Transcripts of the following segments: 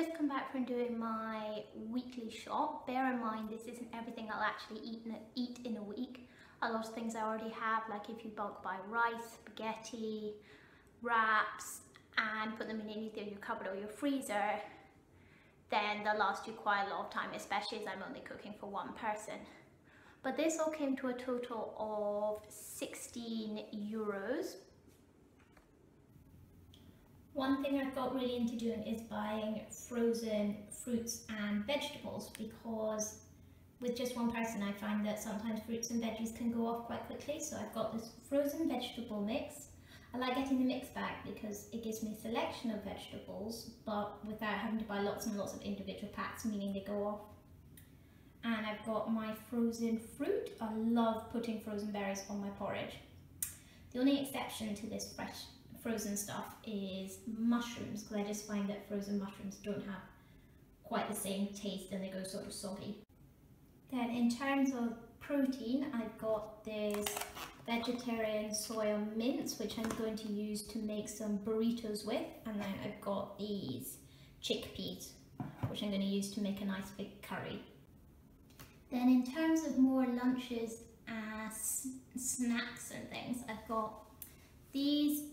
just come back from doing my weekly shop. Bear in mind this isn't everything I'll actually eat in a week. A lot of things I already have, like if you bulk buy rice, spaghetti, wraps, and put them in either your cupboard or your freezer, then they'll last you quite a lot of time, especially as I'm only cooking for one person. But this all came to a total of €16. One thing I've got really into doing is buying frozen fruits and vegetables, because with just one person I find that sometimes fruits and veggies can go off quite quickly. So I've got this frozen vegetable mix. I like getting the mix bag because it gives me a selection of vegetables, but without having to buy lots and lots of individual packs, meaning they go off. And I've got my frozen fruit. I love putting frozen berries on my porridge. The only exception to this frozen stuff is mushrooms, because I just find that frozen mushrooms don't have quite the same taste and they go sort of soggy. Then in terms of protein, I've got this vegetarian soya mince, which I'm going to use to make some burritos with, and then I've got these chickpeas, which I'm going to use to make a nice big curry. Then in terms of more lunches and snacks and things, I've got these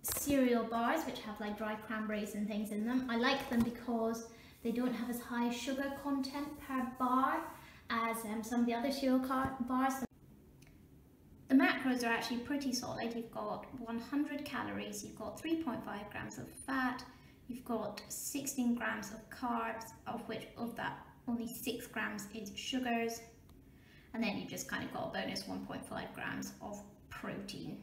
cereal bars which have like dry cranberries and things in them. I like them because they don't have as high sugar content per bar as some of the other cereal bars. The macros are actually pretty solid. You've got 100 calories, you've got 3.5 grams of fat, you've got 16 grams of carbs, of which of that only 6 grams is sugars, and then you just kind of got a bonus 1.5 grams of protein.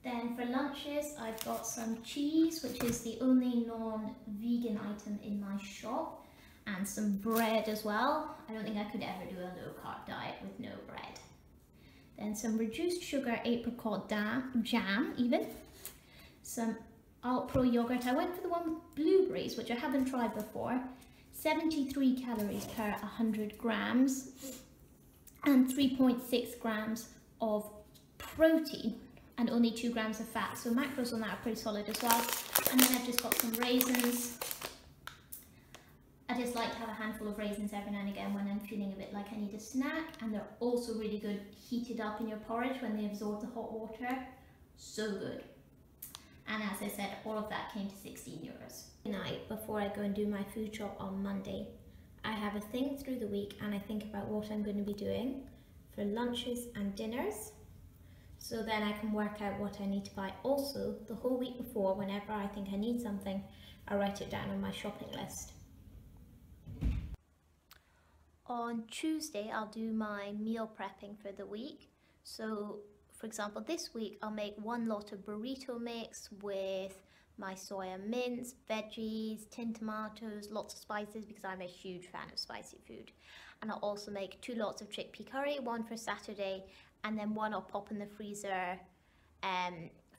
Then for lunches, I've got some cheese, which is the only non-vegan item in my shop, and some bread as well. I don't think I could ever do a low-carb diet with no bread. Then some reduced sugar apricot jam even. Some Alpro yogurt. I went for the one with blueberries, which I haven't tried before. 73 calories per 100 grams and 3.6 grams of protein and only 2 grams of fat. So macros on that are pretty solid as well. And then I've just got some raisins. I just like to have a handful of raisins every now and again when I'm feeling a bit like I need a snack, and they're also really good heated up in your porridge when they absorb the hot water. So good. And as I said, all of that came to €16. Tonight, before I go and do my food shop on Monday, I have a thing through the week and I think about what I'm going to be doing for lunches and dinners. So then I can work out what I need to buy. Also, the whole week before, whenever I think I need something, I write it down on my shopping list. On Tuesday, I'll do my meal prepping for the week. So, for example, this week I'll make one lot of burrito mix with my soya mince, veggies, tinned tomatoes, lots of spices because I'm a huge fan of spicy food. And I'll also make 2 lots of chickpea curry, one for Saturday, and then one I'll pop in the freezer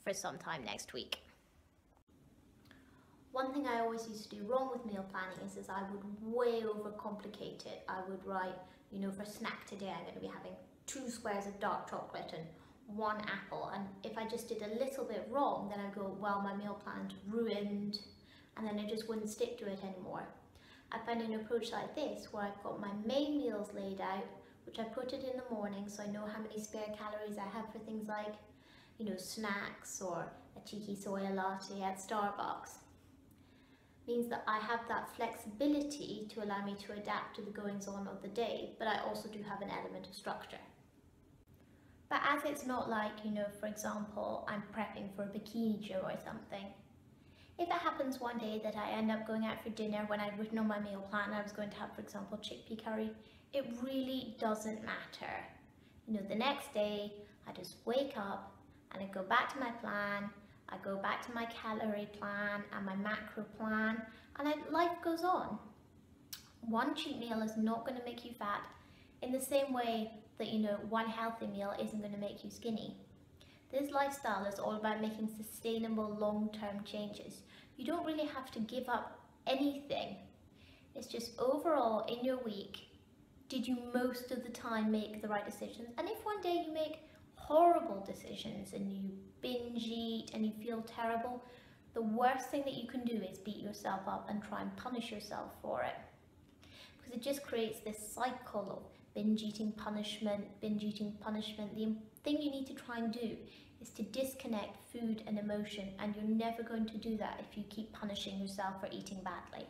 for some time next week. One thing I always used to do wrong with meal planning is I would way overcomplicate it. I would write, you know, for snack today I'm going to be having 2 squares of dark chocolate and 1 apple, and if I just did a little bit wrong, then I'd go, well, my meal plan's ruined, and then I just wouldn't stick to it anymore. I find an approach like this, where I've got my main meals laid out, which I put it in the morning so I know how many spare calories I have for things like, you know, snacks or a cheeky soya latte at Starbucks. Means that I have that flexibility to allow me to adapt to the goings on of the day, but I also do have an element of structure. But as it's not like, you know, for example, I'm prepping for a bikini show or something. If it happens one day that I end up going out for dinner when I'd written on my meal plan I was going to have, for example, chickpea curry, it really doesn't matter. You know, the next day I just wake up and I go back to my plan, I go back to my calorie plan and my macro plan, and life goes on. One cheat meal is not going to make you fat in the same way that, you know, one healthy meal isn't going to make you skinny. This lifestyle is all about making sustainable long-term changes. You don't really have to give up anything. It's just overall in your week, did you most of the time make the right decisions? And if one day you make horrible decisions and you binge eat and you feel terrible, the worst thing that you can do is beat yourself up and try and punish yourself for it, because it just creates this cycle of binge eating punishment, binge eating punishment. The thing you need to try and do is to disconnect food and emotion, and you're never going to do that if you keep punishing yourself for eating badly.